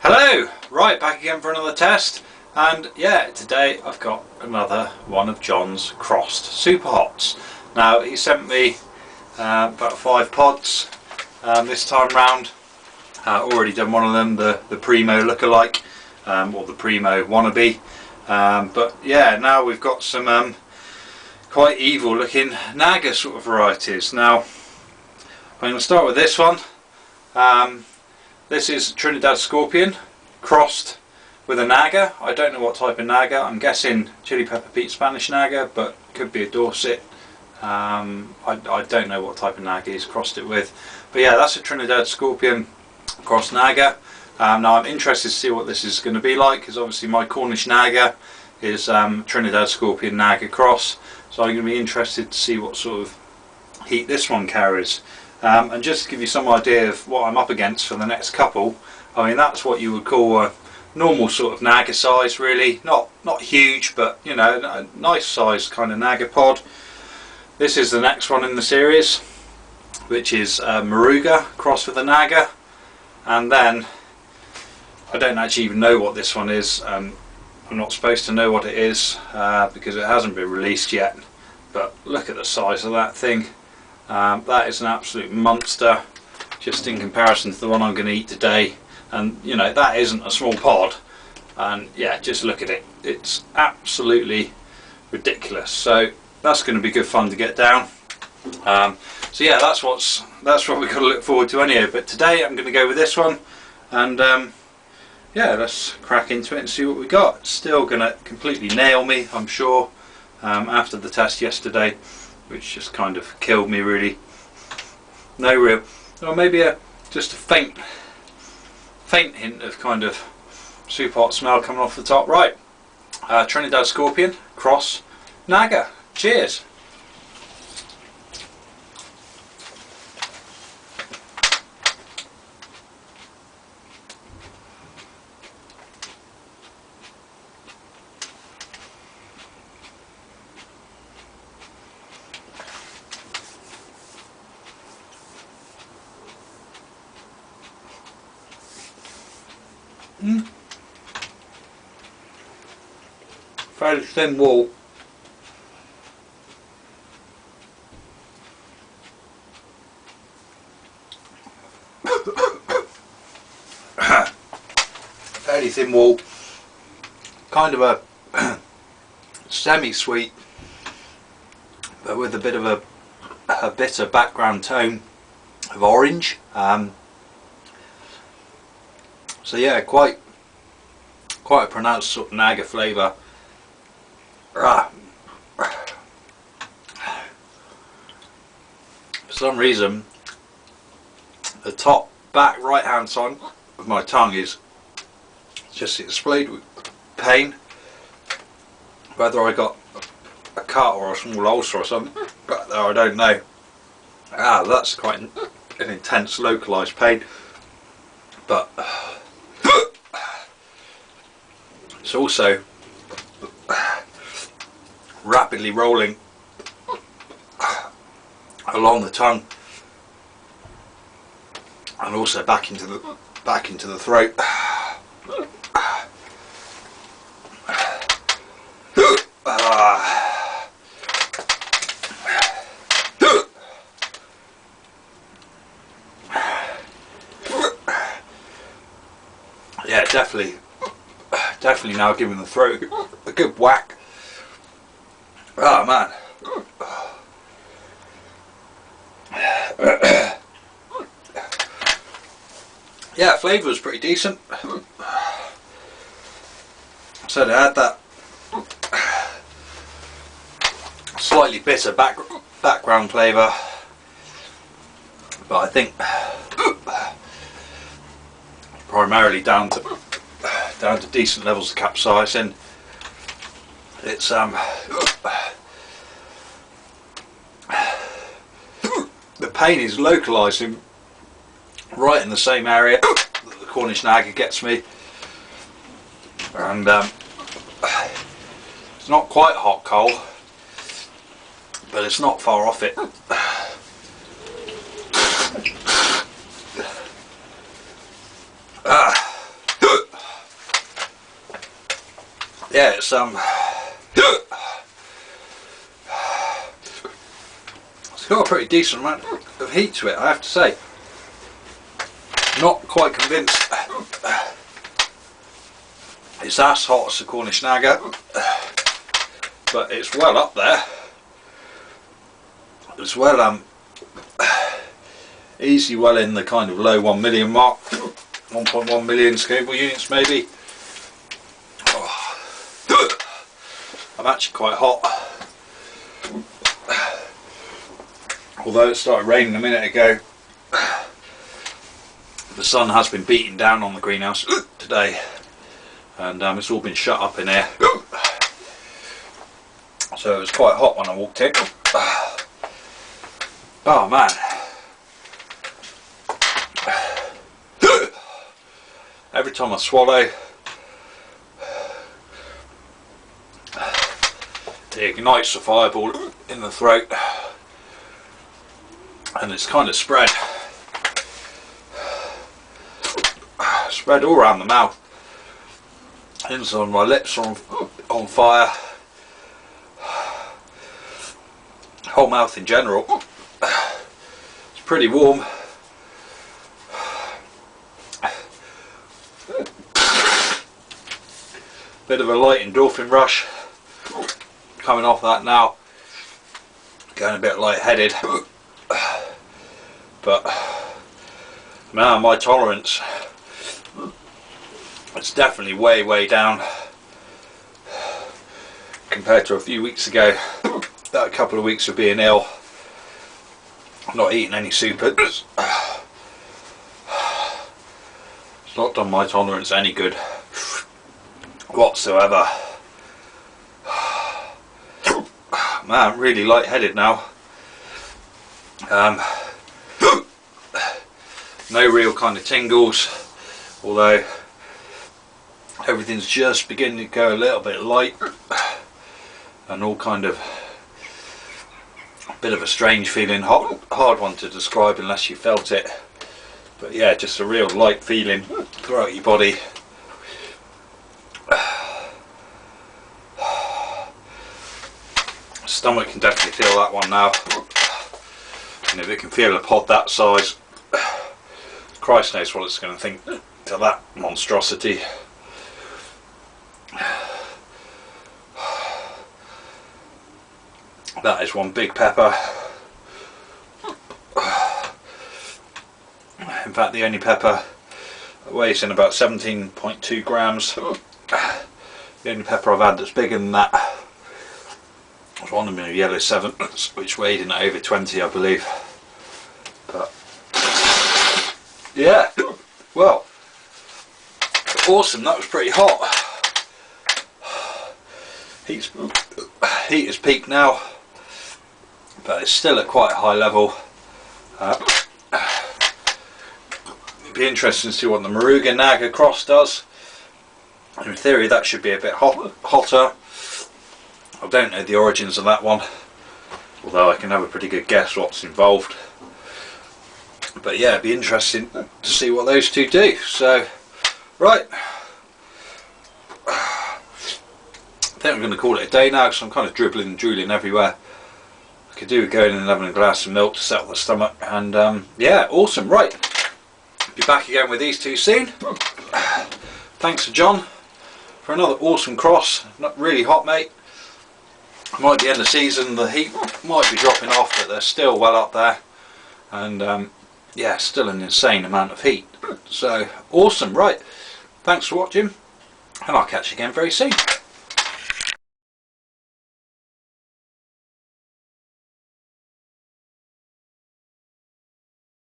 Hello! Right, back again for another test, and yeah, today I've got another one of John's crossed superhots. Now he sent me about 5 pods this time round. Already done one of them, the Primo lookalike, or the Primo wannabe, but yeah, now we've got some quite evil looking Naga sort of varieties. Now I'm going to start with this one. This is Trinidad Scorpion crossed with a Naga. I don't know what type of Naga. I'm guessing Chili Pepper Pete Spanish Naga, but could be a Dorset. I don't know what type of Naga he's crossed it with. But yeah, that's a Trinidad Scorpion crossed Naga. Now I'm interested to see what this is going to be like, because obviously my Cornish Naga is Trinidad Scorpion Naga cross. So I'm going to be interested to see what sort of heat this one carries. And just to give you some idea of what I'm up against for the next couple, I mean that's what you would call a normal sort of Naga size, really. Not huge, but you know, a nice size kind of Naga pod. This is the next one in the series, which is Moruga crossed with a Naga, and then I don't actually even know what this one is. I'm not supposed to know what it is because it hasn't been released yet, but look at the size of that thing. That is an absolute monster, just in comparison to the one I'm going to eat today. And you know, that isn't a small pod, and yeah, just look at it, it's absolutely ridiculous. So that's going to be good fun to get down. So yeah, that's what we've got to look forward to anyway. But today I'm going to go with this one, and yeah, let's crack into it and see what we got. It's still going to completely nail me, I'm sure, after the test yesterday, which just kind of killed me really. No real, or maybe just a faint hint of kind of super hot smell coming off the top. Right, Trinidad Scorpion cross Naga. Cheers. Fairly thin wall. Fairly thin wall. Kind of a semi-sweet, but with a bit of a bitter background tone of orange. So yeah, quite a pronounced sort of Naga flavour. For some reason, the top back right hand side of my tongue is just exploded with pain. Whether I got a cut or a small ulcer or something back there, I don't know. That's quite an intense localised pain. But it's also rapidly rolling along the tongue and also back into the throat. Yeah, definitely now giving the throat a good whack. Oh man. Yeah, flavour was pretty decent. So they had that slightly bitter background flavour, but I think primarily down to decent levels of capsaicin. It's the pain is localising right in the same area that the Cornish Naga gets me, and it's not quite hot coal, but it's not far off it. yeah, it's got a pretty decent amount of heat to it, I have to say. Not quite convinced it's as hot as the Cornish Naga, but it's well up there. It's well easy, well in the kind of low 1 million mark, 1.1 million Scoville units maybe. Oh. I'm actually quite hot, although it started raining a minute ago. The sun has been beating down on the greenhouse today, and it's all been shut up in here, so it was quite hot when I walked in. Oh man, every time I swallow, it ignites the fireball in the throat, and it's kind of spread all around the mouth. Inside my lips are on fire, whole mouth in general. It's pretty warm. Bit of a light endorphin rush coming off that now. Going a bit lightheaded, but man, my tolerance, it's definitely way down compared to a few weeks ago. That couple of weeks of being ill, not eating any supers, it's not done my tolerance any good whatsoever. Man, I'm really lightheaded now. No real kind of tingles, although everything's just beginning to go a little bit light, and all kind of a bit of a strange feeling, hard one to describe unless you felt it, but yeah, just a real light feeling throughout your body. Stomach can definitely feel that one now, and if it can feel a pod that size, Christ knows what it's going to think to that monstrosity. That is one big pepper. In fact, the only pepper that weighs in about 17.2 grams. The only pepper I've had that's bigger than that was one of my yellow 7s, which weighed in over 20, I believe. But yeah, well, awesome. That was pretty hot. Heat is peaked now, but it's still at quite a high level. It'd be interesting to see what the Moruga Naga cross does. In theory, that should be a bit hotter. I don't know the origins of that one, although I can have a pretty good guess what's involved. But yeah, it'd be interesting to see what those two do. So, right, I think I'm going to call it a day now, because I'm kind of dribbling and drooling everywhere. I could do with going in and having a glass of milk to settle the stomach, and yeah, awesome. Right, be back again with these two soon. Thanks to John for another awesome cross. Not really hot, mate. Might be end of season, the heat might be dropping off, but they're still well up there, and yeah, still an insane amount of heat. So awesome. Right, thanks for watching, and I'll catch you again very soon.